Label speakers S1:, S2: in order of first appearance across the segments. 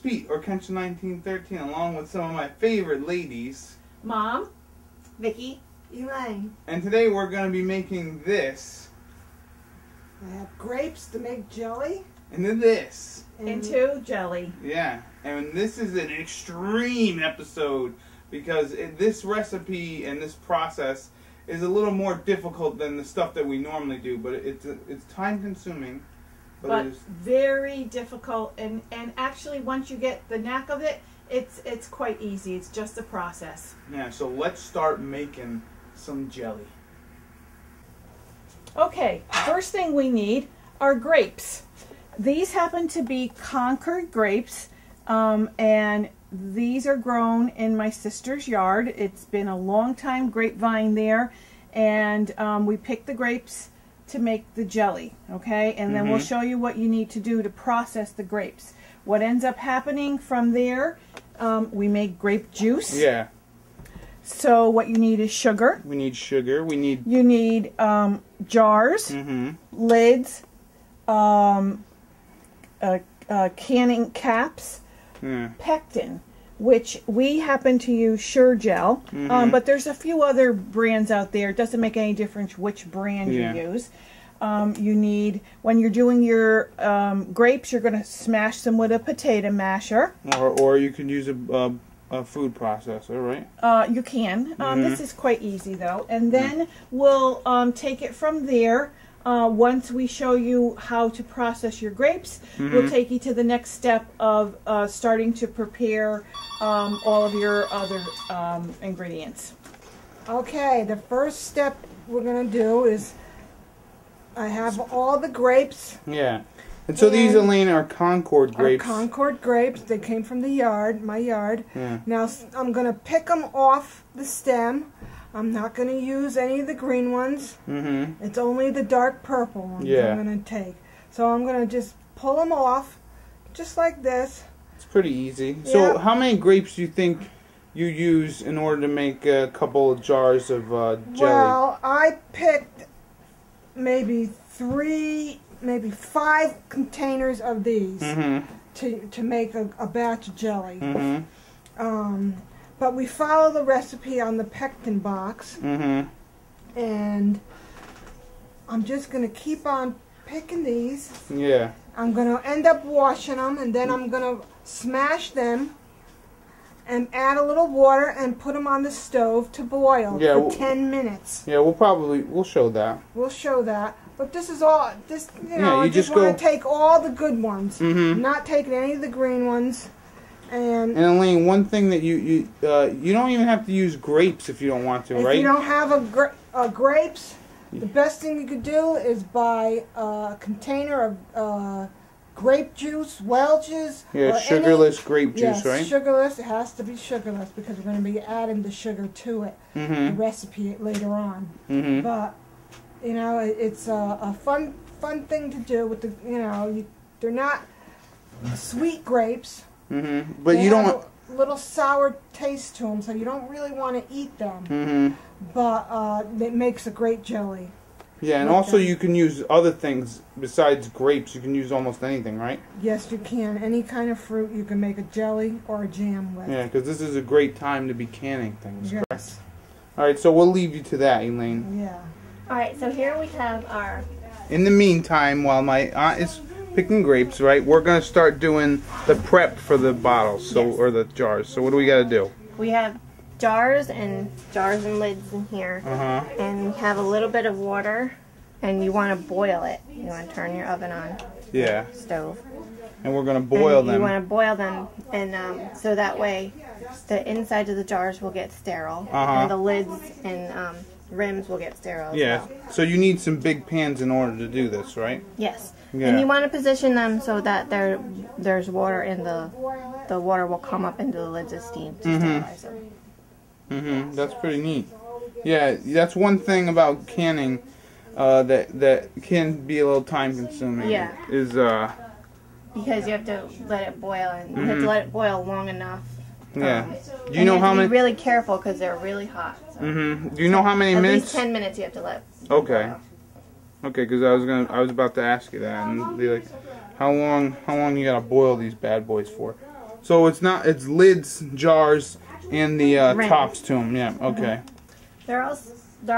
S1: Pete, or Kenshin1913, along with some of my favorite ladies.
S2: Mom, Vicky, Elaine.
S1: And today we're going to be making this.
S3: I have grapes to make jelly.
S1: And then this.
S2: Into jelly.
S1: Yeah, and this is an extreme episode because this recipe and this process is a little more difficult than the stuff that we normally do, but it's time consuming.
S2: But very difficult, and actually once you get the knack of it, it's quite easy. It's just a process.
S1: Yeah, so let's start making some jelly.
S2: Okay, first thing we need are grapes. These happen to be Concord grapes, and these are grown in my sister's yard. It's been a long time grapevine there, and we picked the grapes to make the jelly, okay? And then we'll show you what you need to do to process the grapes. What ends up happening from there, we make grape juice.
S1: Yeah.
S2: So what you need is sugar.
S1: We need sugar.
S2: You need jars, lids, canning caps, Pectin, which we happen to use Sure Gel, but there's a few other brands out there. It doesn't make any difference which brand you use. You need, when you're doing your grapes, you're going to smash them with a potato masher.
S1: Or you can use a food processor, right?
S2: You can. This is quite easy though. And then we'll take it from there. Once we show you how to process your grapes, we'll take you to the next step of starting to prepare all of your other ingredients.
S3: Okay, the first step we're going to do is I have all the grapes.
S1: Yeah. And so these, Elaine, are Concord grapes.
S3: Concord grapes. They came from the yard, my yard.
S1: Yeah.
S3: Now I'm going to pick them off the stem. I'm not going to use any of the green ones. It's only the dark purple ones I'm going to take. So I'm going to just pull them off, just like this.
S1: It's pretty easy. So how many grapes do you think you use in order to make a couple of jars of jelly?
S3: Well, I picked maybe 5 containers of these to make a batch of jelly. But we follow the recipe on the Pectin box, and I'm just going to keep on picking these.
S1: Yeah.
S3: I'm going to end up washing them, and then I'm going to smash them and add a little water and put them on the stove to boil for 10 minutes.
S1: Yeah, we'll show that.
S3: We'll show that. But this is all, you know,
S1: you
S3: I just want to take all the good ones. I'm not taking any of the green ones. And
S1: Elaine, one thing that you don't even have to use grapes if you don't want to, right?
S3: If you don't have grapes, the best thing you could do is buy a container of grape juice, Welch's.
S1: Yeah, sugarless grape juice, right?
S3: Sugarless. It has to be sugarless because we're going to be adding the sugar to it, the recipe later on. But you know, it's a fun thing to do with the, you know, they're not sweet grapes.
S1: But you don't
S3: have a little sour taste to them, so you don't really want to eat them. But it makes a great jelly.
S1: Yeah, and also you can use other things besides grapes. You can use almost anything, right?
S3: Yes, you can. Any kind of fruit you can make a jelly or a jam with.
S1: Yeah, because this is a great time to be canning things.
S3: Yes.
S1: Correct? All right, so we'll leave you to that, Elaine.
S3: Yeah.
S4: All right, so here we have our...
S1: In the meantime, while my aunt is picking grapes, right, we're going to start doing the prep for the bottles, or the jars. So what do we got to do?
S4: We have jars and lids in here, and we have a little bit of water, and you want to boil it. You want to turn your oven on.
S1: Yeah.
S4: Stove.
S1: And we're going to boil them.
S4: You want to boil them, and so that way the insides of the jars will get sterile, and the lids and rims will get sterile.
S1: Yeah. So you need some big pans in order to do this, right?
S4: Yes.
S1: Yeah.
S4: And you want to position them so that there's water in the water will come up into the lids as steam to sterilize them.
S1: That's pretty neat. Yeah, that's one thing about canning that can be a little time consuming.
S4: Yeah.
S1: Is
S4: because you have to let it boil, and you have to let it boil long enough.
S1: Yeah. Do you know how many?
S4: Be really careful because they're really hot. So.
S1: Do you know how many minutes?
S4: At least 10 minutes you have to let.
S1: Okay. Okay, because I was about to ask you that and be like, how long you gotta boil these bad boys for? So it's not, it's lids, jars, and the tops to them. Yeah, okay.
S4: There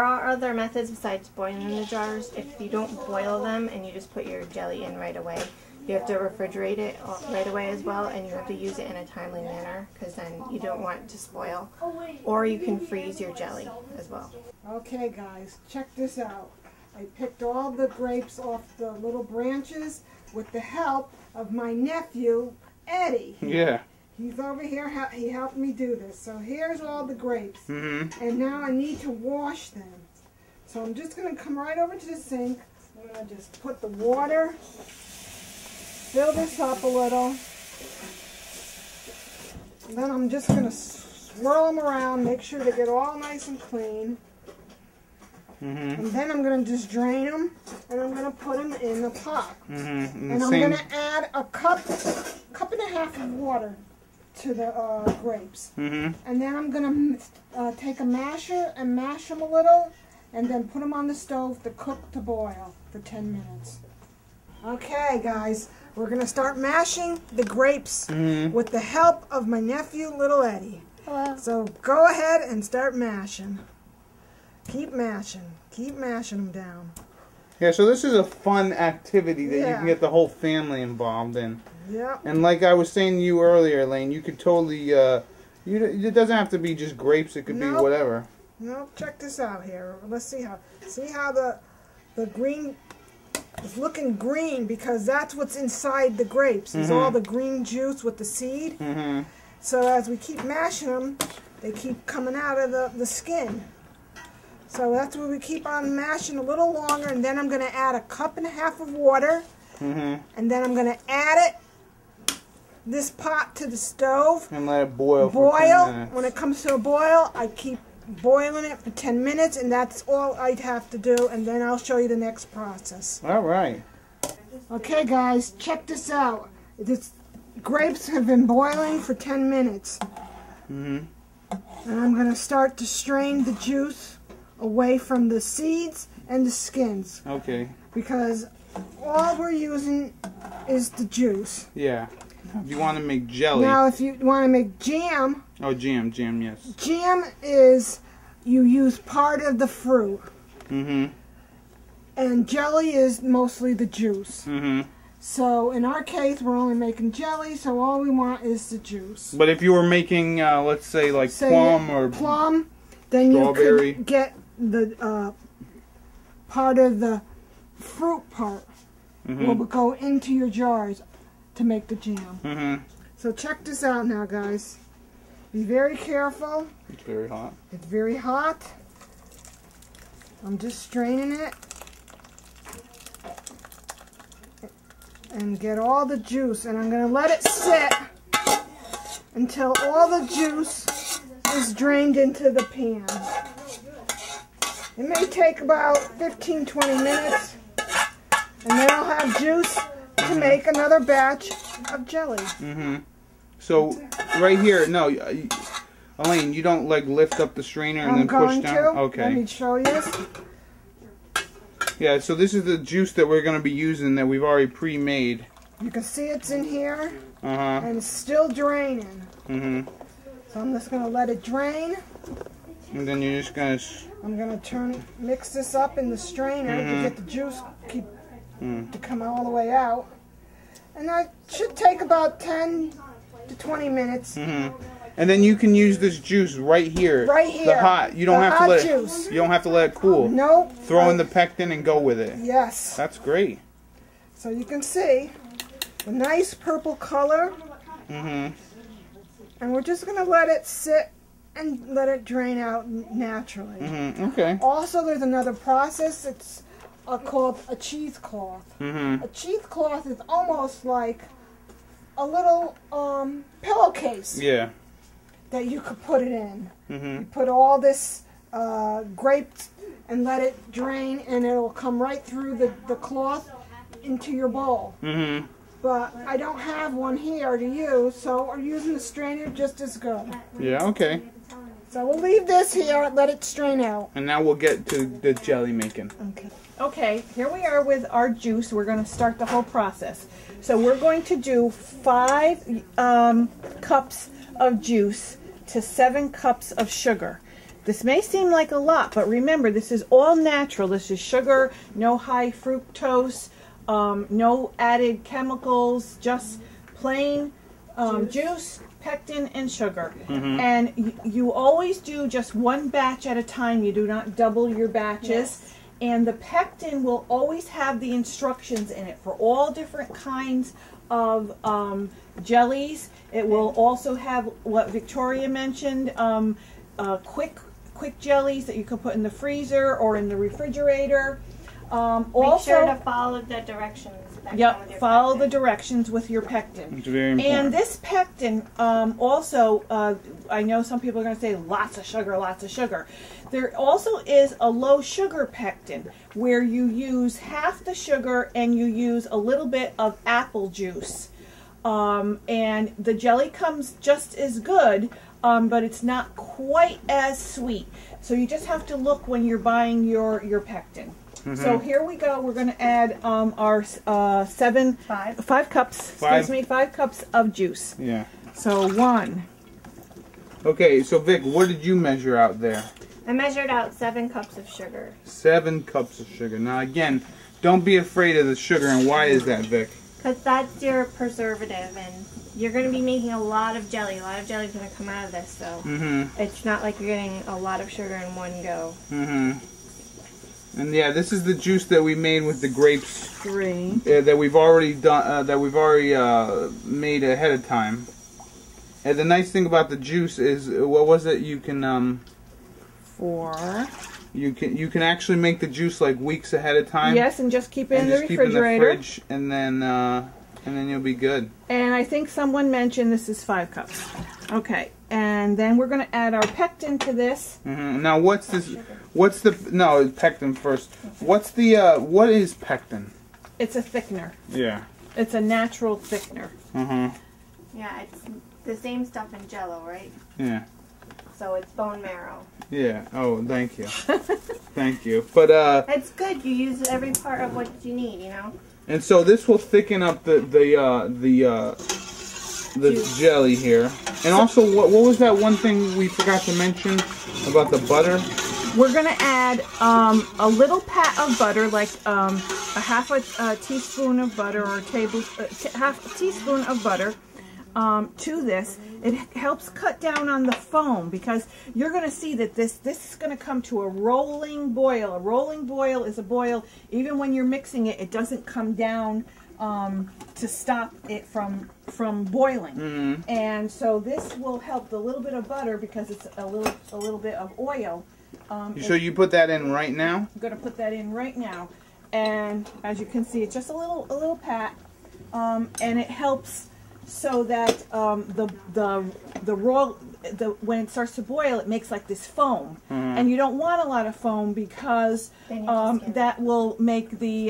S4: are other methods besides boiling the jars. If you don't boil them and you just put your jelly in right away, you have to refrigerate it right away as well, and you have to use it in a timely manner because then you don't want it to spoil. Or you can freeze your jelly as well.
S3: Okay guys, check this out. I picked all the grapes off the little branches with the help of my nephew, Eddie.
S1: Yeah.
S3: He's over here, he helped me do this. So here's all the grapes.
S1: Mm-hmm.
S3: And now I need to wash them. So I'm just going to come right over to the sink. I'm going to just put the water, fill this up a little. And then I'm just going to swirl them around, make sure they get all nice and clean.
S1: Mm-hmm.
S3: And then I'm going to just drain them, and I'm going to put them in the pot.
S1: Mm-hmm.
S3: And I'm going to add a cup and a half of water to the grapes.
S1: Mm-hmm.
S3: And then I'm going to take a masher and mash them a little, and then put them on the stove to cook to boil for 10 minutes. Okay, guys, we're going to start mashing the grapes with the help of my nephew, Little Eddie.
S4: Hello.
S3: So go ahead and start mashing. Keep mashing them down.
S1: Yeah, so this is a fun activity that you
S3: Yeah.
S1: can get the whole family involved in.
S3: Yep.
S1: And like I was saying to you earlier, Elaine, you could totally, it doesn't have to be just grapes, it could be
S3: Nope.
S1: whatever.
S3: No, check this out here. Let's see how the green is looking green, because that's what's inside the grapes. Is all the green juice with the seed.
S1: Mm-hmm.
S3: So as we keep mashing them, they keep coming out of the skin. So that's where we keep on mashing a little longer, and then I'm going to add a cup and a half of water, and then I'm going to add this pot to the stove.
S1: And let it boil for 10 minutes.
S3: When it comes to a boil, I keep boiling it for 10 minutes, and that's all I'd have to do, and then I'll show you the next process.
S1: All right.
S3: Okay, guys, check this out. This grapes have been boiling for 10 minutes. And I'm going to start to strain the juice away from the seeds and the skins,
S1: Okay.
S3: because all we're using is the juice.
S1: Yeah. If you want to make jelly.
S3: Now, if you want to make jam,
S1: Oh, jam, yes.
S3: jam is you use part of the fruit,
S1: Mm-hmm.
S3: and jelly is mostly the juice.
S1: Mm-hmm.
S3: So in our case, we're only making jelly, so all we want is the juice.
S1: But if you were making, let's say, like plum or
S3: plum, then
S1: strawberry.
S3: You could get the part of the fruit part will go into your jars to make the jam.
S1: Mm-hmm.
S3: So check this out now, guys. Be very careful.
S1: It's very hot.
S3: It's very hot. I'm just straining it. And get all the juice. And I'm going to let it sit until all the juice is drained into the pan. It may take about 15-20 minutes. And then I'll have juice to make another batch of jelly.
S1: Mm-hmm. So, right here, no, Elaine, you don't, like, lift up the strainer and then push down? Okay.
S3: Let me show you.
S1: Yeah, so this is the juice that we're going to be using that we've already pre-made.
S3: You can see it's in here.
S1: Uh-huh.
S3: And it's still draining.
S1: Mm-hmm.
S3: So I'm just going to let it drain.
S1: And then you're just going to...
S3: I'm going to mix this up in the strainer to get the juice to come all the way out. And that should take about 10 to 20 minutes.
S1: Mm-hmm. And then you can use this juice right here.
S3: Right here.
S1: The hot. You don't
S3: The
S1: have to
S3: hot
S1: let
S3: juice.
S1: it. You don't have to let it cool.
S3: Nope.
S1: Throw in the pectin and go with it.
S3: Yes.
S1: That's great.
S3: So you can see the nice purple color.
S1: Mm-hmm.
S3: And we're just going to let it sit and let it drain out naturally.
S1: Mm-hmm. Okay.
S3: Also, there's another process. It's called a cheesecloth.
S1: Mm-hmm.
S3: A cheesecloth is almost like a little pillowcase.
S1: Yeah.
S3: That you could put it in.
S1: Mm-hmm.
S3: You put all this grapes and let it drain, and it'll come right through the cloth into your bowl.
S1: Mm-hmm.
S3: But I don't have one here to use, so we're using the strainer just as good.
S1: Yeah, okay.
S3: So we'll leave this here and let it strain out.
S1: And now we'll get to the jelly making.
S3: Okay.
S2: Okay, here we are with our juice. We're going to start the whole process. So we're going to do 5 cups of juice to 7 cups of sugar. This may seem like a lot, but remember, this is all natural. This is sugar, no high fructose, no added chemicals, just plain juice, pectin, and sugar. And you always do just 1 batch at a time. You do not double your batches.
S4: Yes.
S2: And the pectin will always have the instructions in it for all different kinds of jellies. It will also have what Victoria mentioned, quick jellies that you can put in the freezer or in the refrigerator.
S4: Make sure to follow the directions.
S2: Yep, follow the directions with your pectin.
S1: It's very important.
S2: And this pectin also, I know some people are going to say lots of sugar, lots of sugar. There also is a low sugar pectin where you use half the sugar and you use a little bit of apple juice. And the jelly comes just as good, but it's not quite as sweet. So you just have to look when you're buying your pectin. So here we go. We're going to add our 5 cups. Excuse me, 5 cups of juice.
S1: Yeah.
S2: So 1.
S1: Okay, so Vic, what did you measure out there?
S4: I measured out 7 cups of sugar.
S1: 7 cups of sugar. Now again, don't be afraid of the sugar. And why is that, Vic?
S4: Because that's your preservative, and you're going to be making a lot of jelly. A lot of jelly is going to come out of this, so it's not like you're getting a lot of sugar in one go.
S1: And yeah, this is the juice that we made with the grapes.
S2: 3.
S1: That we've already done. That we've already made ahead of time. And the nice thing about the juice is, what was it? You can
S2: 4.
S1: You can actually make the juice like weeks ahead of time.
S2: Yes, and just keep it in the
S1: Keep it in the
S2: refrigerator.
S1: fridge, and then you'll be good.
S2: And I think someone mentioned this is 5 cups. Okay, and then we're going to add our pectin to this.
S1: Now, what's this? What's the pectin first? What's the what is pectin?
S2: It's a thickener.
S1: Yeah.
S2: It's a natural thickener.
S4: Yeah, it's the same stuff in Jello, right?
S1: Yeah.
S4: So it's bone marrow.
S1: Yeah. Oh, thank you. Thank you. But
S4: it's good. You use every part of what you need, you know.
S1: And so this will thicken up the jelly here. And also, what was that one thing we forgot to mention about the butter?
S2: We're going to add a little pat of butter, like a half a teaspoon of butter or half a teaspoon of butter to this. It helps cut down on the foam, because you're going to see that this is going to come to a rolling boil. A rolling boil is a boil, even when you're mixing it, it doesn't come down to stop it from boiling. And so this will help the little bit of butter, because it's a little bit of oil.
S1: So you put that in right now?
S2: I'm going to put that in right now, and as you can see, it's just a little pat, and it helps so that when it starts to boil, it makes like this foam, and you don't want a lot of foam, because that will make the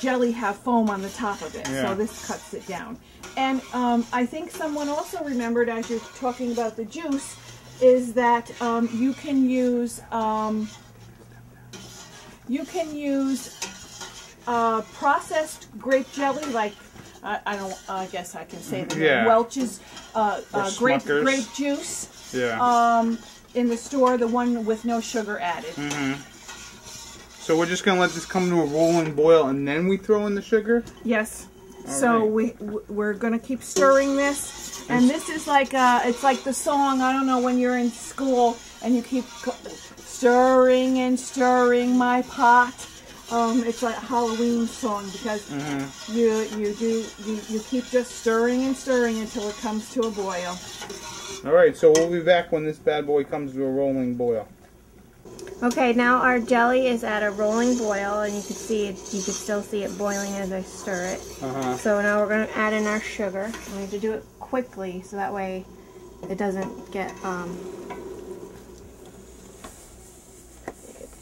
S2: jelly have foam on the top of it.
S1: Yeah.
S2: So this cuts it down. And I think someone also remembered, as you're talking about the juice, is that you can use processed grape jelly, like I guess I can say the name, Welch's grape juice.
S1: Yeah.
S2: In the store, the one with no sugar added.
S1: So we're just gonna let this come to a rolling boil, and then we throw in the sugar?
S2: Yes. So we're gonna keep stirring this, and this is like it's like the song, I don't know, when you're in school and you keep stirring and stirring my pot. It's like a Halloween song, because you keep just stirring and stirring until it comes to a boil.
S1: All right, so we'll be back when this bad boy comes to a rolling boil.
S4: Okay, now our jelly is at a rolling boil, and you can see it. You can still see it boiling as I stir it. So now we're going to add in our sugar. We have to do it quickly, so that way it doesn't get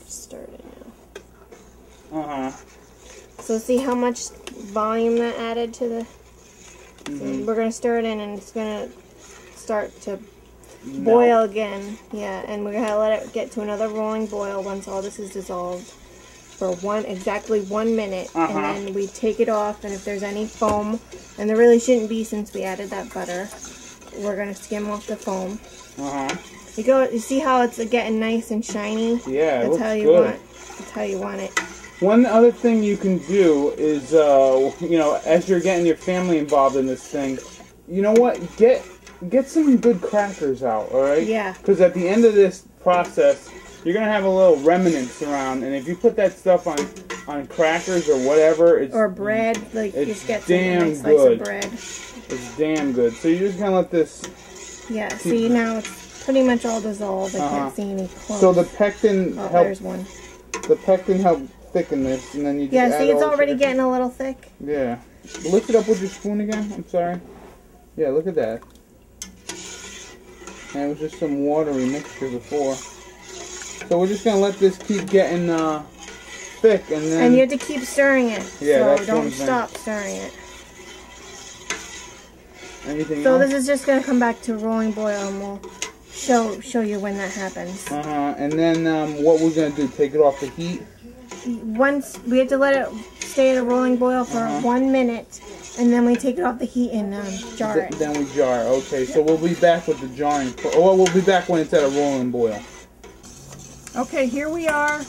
S4: stirred in now. So see how much volume that added to the. So we're going to stir it in, and it's going to start to boil again. Yeah, and we're gonna let it get to another rolling boil once all this is dissolved for exactly 1 minute, and then we take it off. And if there's any foam, and there really shouldn't be since we added that butter, we're gonna skim off the foam. You see how it's getting nice and shiny?
S1: Yeah,
S4: that's how you want. That's how you want it.
S1: One other thing you can do is, you know, as you're getting your family involved in this thing, you know what? Get some good crackers out, all right?
S4: Yeah.
S1: Because at the end of this process, you're gonna have a little remnants around, and if you put that stuff on crackers or whatever,
S4: or bread, like you just get
S1: damn
S4: a nice slice
S1: good.
S4: of bread.
S1: It's damn good. So you're just gonna let this.
S4: Yeah. See, now it's pretty much all dissolved. I can't see any clumps.
S1: So the pectin helps.
S4: There's one.
S1: The pectin helps thicken this, and then you just add
S4: see, it's
S1: all
S4: already
S1: sugar.
S4: getting a little thick.
S1: Yeah. Lift it up with your spoon again. I'm sorry. Yeah, look at that. And it was just some watery mixture before. So we're just gonna let this keep getting thick, and then.
S4: And you have to keep stirring it.
S1: Yeah,
S4: so don't stop stirring it.
S1: Anything
S4: so
S1: else?
S4: this is just gonna come back to rolling boil, and we'll show you when that happens.
S1: And then what we're gonna do? Take it off the heat.
S4: Once we have to let it stay at a rolling boil for 1 minute, and then we take it off the heat and jar it.
S1: Then we jar. Okay, so we'll be back with the jarring. Well, we'll be back when it's at a rolling boil.
S2: Okay, here we are,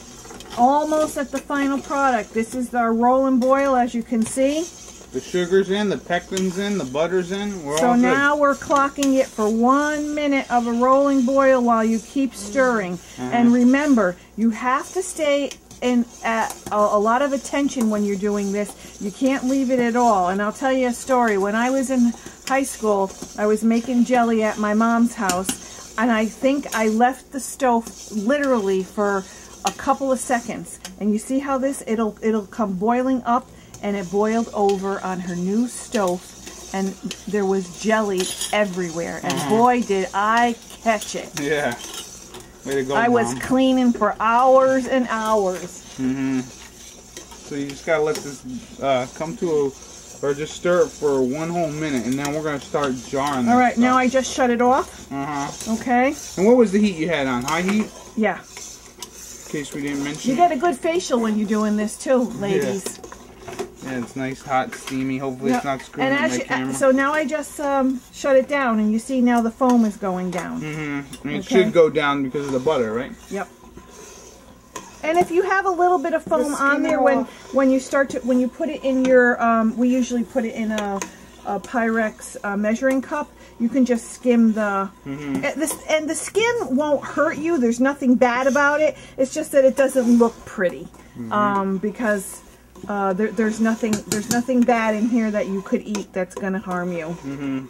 S2: almost at the final product. This is our rolling boil, as you can see.
S1: The sugar's in, the pectin's in, the butter's in. We're
S2: so
S1: all good.
S2: now we're clocking it for 1 minute of a rolling boil while you keep stirring. And remember, you have to stay in a lot of attention when you're doing this. You can't leave it at all. And I'll tell you a story. When I was in high school, I was making jelly at my mom's house, and I think I left the stove literally for a couple of seconds. And you see how it'll come boiling up, and it boiled over on her new stove, and there was jelly everywhere. And boy, did I catch it.
S1: Yeah. Way to go,
S2: I was cleaning for hours and hours.
S1: So you just gotta let this come to or just stir it for 1 whole minute, and then we're gonna start jarring.
S2: All right, now I just shut it off. Okay.
S1: And what was the heat you had on? High heat?
S2: Yeah.
S1: In case we didn't mention.
S2: You get a good facial when you're doing this too, ladies.
S1: Yeah, it's nice, hot, steamy. Hopefully it's not screwing
S2: and
S1: my camera.
S2: So now I just shut it down, and you see now the foam is going down.
S1: And it should go down because of the butter, right?
S2: Yep. And if you have a little bit of foam on there when you put it in your, we usually put it in a Pyrex measuring cup. You can just skim the, and the skim won't hurt you. There's nothing bad about it. It's just that it doesn't look pretty, because there's nothing bad in here that you could eat that's gonna harm you.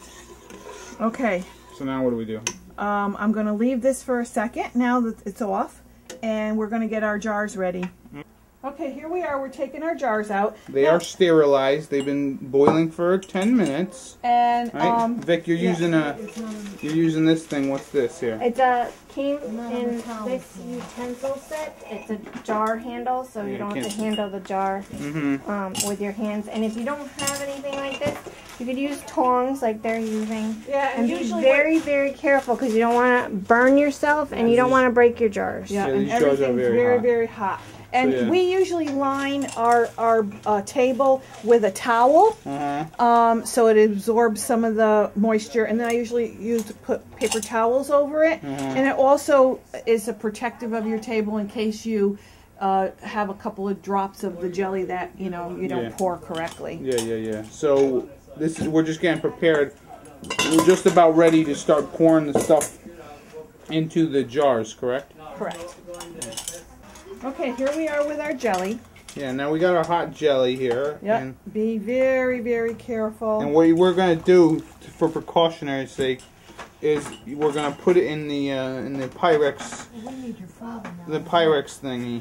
S2: Okay.
S1: So now what do we do?
S2: I'm gonna leave this for a second now that it's off, and we're gonna get our jars ready. Okay, here we are. We're taking our jars out.
S1: They are sterilized. They've been boiling for 10 minutes.
S2: And
S1: right? Vic, you're using this thing. What's this here?
S4: It came in this utensil set. It's a jar handle, so you don't have to handle the jar with your hands. And if you don't have anything like this, you could use tongs like they're using.
S2: Yeah,
S4: and be very, very careful because you don't want to burn yourself and you don't want to break your jars.
S2: Yeah, and everything's very, very hot. And we usually line our table with a towel, so it absorbs some of the moisture. And then I usually put paper towels over it, and it also is a protective of your table in case you have a couple of drops of the jelly that you don't pour correctly.
S1: Yeah. So we're just getting prepared. We're just about ready to start pouring the stuff into the jars, correct?
S2: Correct. Okay, here we are with our jelly.
S1: Yeah, now we got our hot jelly here.
S2: Yep.
S1: And
S2: be very, very careful.
S1: And what we're going to do, for precautionary sake, is we're going to put it in the Pyrex, the Pyrex thingy.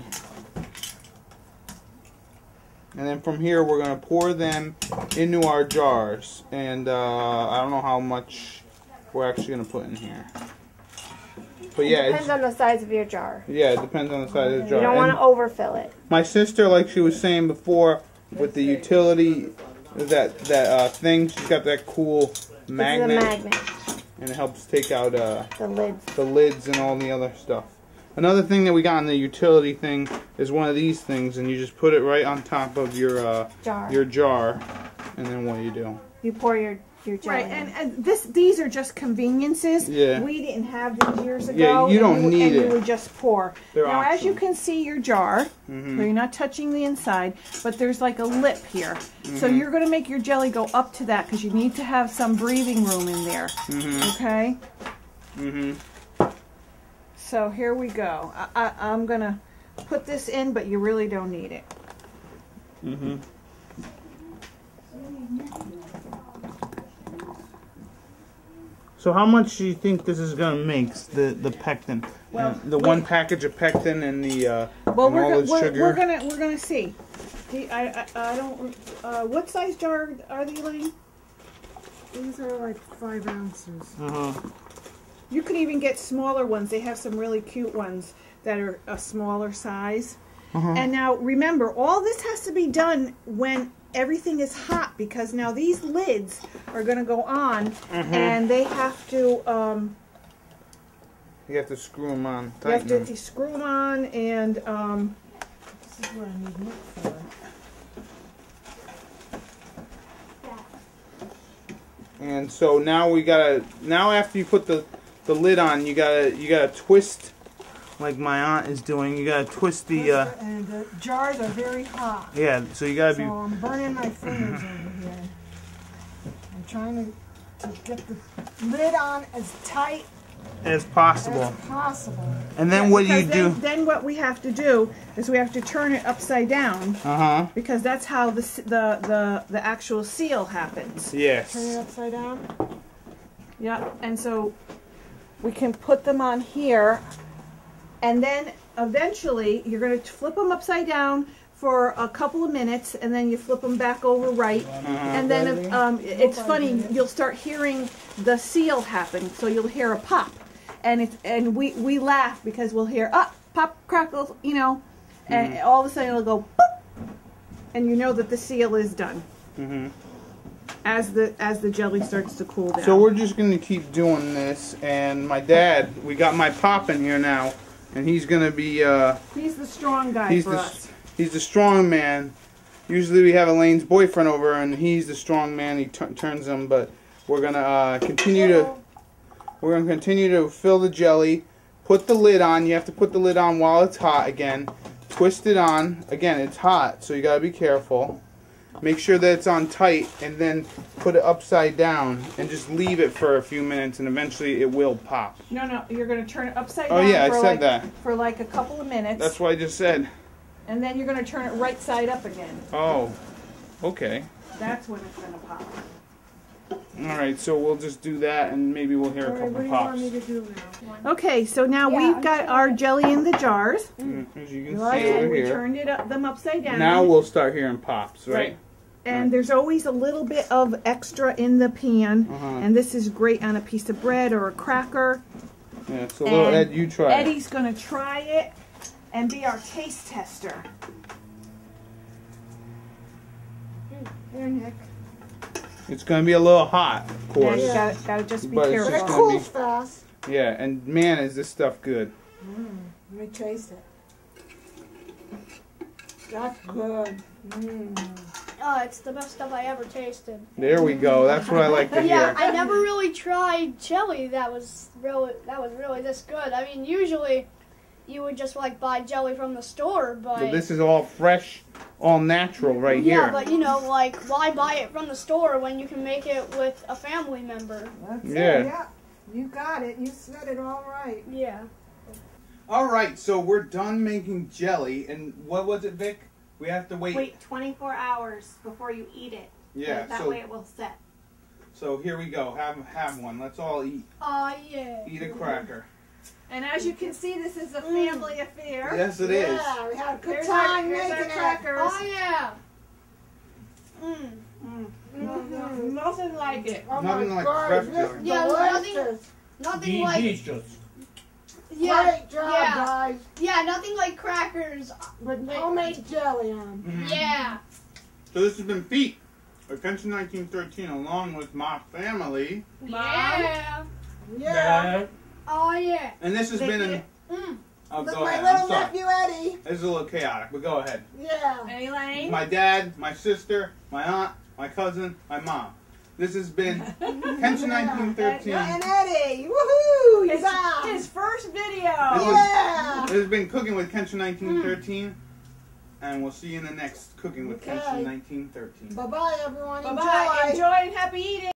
S1: And then from here, we're going to pour them into our jars. And I don't know how much we're actually going to put in here. But yeah,
S4: it depends on the size of your jar.
S1: Yeah, it depends on the size of the jar.
S4: You don't want to overfill it.
S1: My sister, like she was saying before, with the utility, that thing, she's got that cool magnet.
S4: It's a magnet.
S1: and it helps take out
S4: the
S1: lids and all the other stuff. Another thing that we got in the utility thing is one of these things, and you just put it right on top of your jar, and then what do you do?
S4: You pour your jelly.
S2: Right, and these are just conveniences.
S1: Yeah.
S2: We didn't have these years ago.
S1: Yeah, you don't need it.
S2: And you would just pour.
S1: They're
S2: now,
S1: awesome.
S2: as you can see, your jar, so you're not touching the inside, but there's like a lip here. So you're going to make your jelly go up to that because you need to have some breathing room in there. Okay? So here we go. I'm going to put this in, but you really don't need it.
S1: So how much do you think this is going to make, the pectin?
S2: Well,
S1: the one package of pectin and the
S2: well,
S1: and all the sugar?
S2: We're gonna see. I don't. What size jar are they, Elaine?
S3: These are like 5 ounces.
S2: You could even get smaller ones. They have some really cute ones that are a smaller size. And now remember, all this has to be done when everything is hot, because now these lids are going to go on, and they have to.
S1: You have to screw them on.
S2: You have to screw them on, and
S3: This is what I need milk for.
S1: And so now we gotta. Now after you put the lid on, you gotta twist, like my aunt is doing. You gotta twist the.
S3: And the jars are very hot.
S1: Yeah, so you gotta
S3: So I'm burning my fingers over here. I'm trying to get the lid on as tight
S1: as possible.
S3: as possible.
S1: And then what do you
S2: because
S1: do?
S2: then what we have to do is we have to turn it upside down, because that's how the actual seal happens.
S1: Yes.
S3: Turn it upside down.
S2: Yeah, and so we can put them on here, and then eventually you're going to flip them upside down for a couple of minutes, and then you flip them back over right, and then it's funny, you'll start hearing the seal happen, so you'll hear a pop, and we laugh because we'll hear pop, crackle, you know, and all of a sudden it'll go boop, and you know that the seal is done. As the jelly starts to cool down.
S1: So we're just gonna keep doing this, and my dad, we got my pop in here now, and he's gonna be
S2: he's the strong guy for us.
S1: He's the strong man. Usually we have Elaine's boyfriend over, and he's the strong man. He turns them, but we're gonna continue to fill the jelly. Put the lid on. You have to put the lid on while it's hot again. Twist it on. Again, it's hot, so you gotta be careful. Make sure that it's on tight, and then put it upside down, and just leave it for a few minutes, and eventually it will pop.
S2: No, you're going to turn it upside down.
S1: Oh yeah, I said that.
S2: For like a couple of minutes.
S1: That's what I just said.
S2: And then you're going to turn it right side up again.
S1: Oh, okay.
S2: That's when it's going to pop.
S1: Alright, so we'll just do that, and maybe we'll hear a couple
S3: What do you
S1: pops.
S3: want me to do now?
S2: Okay, so now we've got our jelly in the jars.
S1: As you can see
S2: And
S1: over
S2: we
S1: here.
S2: turned them upside down.
S1: Now we'll start hearing pops, right?
S2: And there's always a little bit of extra in the pan. And this is great on a piece of bread or a cracker.
S1: Yeah, so little Ed, you try it.
S2: Eddie's going to try it and be our taste tester.
S3: Here, Nick.
S1: It's going to be a little hot, of course.
S2: Yeah, you gotta just be
S1: But it's
S2: careful.
S1: just
S3: It
S1: gonna
S3: cools
S1: be-
S3: fast.
S1: Yeah, and man, is this stuff good.
S3: Let me taste it. That's good.
S5: Oh, it's the best stuff I ever tasted.
S1: There we go. That's what I like to
S5: Yeah,
S1: hear.
S5: I never really tried jelly that was really this good. I mean, usually you would just like buy jelly from the store, but
S1: So this is all fresh, all natural right
S5: yeah,
S1: here.
S5: but you know, like why buy it from the store when you can make it with a family member?
S3: That's
S1: Yeah.
S3: it. Yeah. You got it. You said it all right.
S5: Yeah.
S1: Alright, so we're done making jelly, and what was it, Vic? We have to
S4: Wait 24 hours before you eat it.
S1: Yeah,
S4: That way it will set.
S1: so here we go. Have one. Let's all eat.
S5: Oh yeah.
S1: Eat a cracker.
S2: And as you can see, this is a family affair.
S1: Yes, it is.
S3: Yeah, we had a good
S2: Here's
S3: time
S2: our
S3: making it.
S2: crackers.
S5: Oh yeah.
S2: Nothing like it.
S3: Oh
S1: Nothing
S3: my
S1: like
S3: God,
S1: Grape
S3: this
S1: Juice.
S3: is
S5: Yeah,
S3: delicious.
S5: Nothing like
S6: Delicious.
S5: yeah,
S3: Great job,
S5: yeah,
S3: guys.
S5: yeah. Nothing like crackers.
S3: With homemade jelly on.
S5: Yeah.
S1: So this has been Pete of Kenshin1913 along with my family.
S5: Yeah.
S3: Yeah.
S5: Oh yeah.
S1: And this has been an... Oh,
S3: Look,
S1: go
S3: my
S1: ahead.
S3: little
S1: I'm sorry.
S3: nephew Eddie.
S1: This is a little chaotic, but go ahead.
S3: Yeah.
S2: Elaine?
S1: My dad, my sister, my aunt, my cousin, my mom. This has been Kenshin1913.
S3: And Eddie. Woohoo! He's out.
S2: His first video.
S3: Yeah.
S1: This has been Cooking with Kenshin1913. And we'll see you in the next Cooking with
S3: Okay.
S1: Kenshin1913.
S3: Bye-bye, everyone.
S2: Bye-bye. Enjoy and happy eating.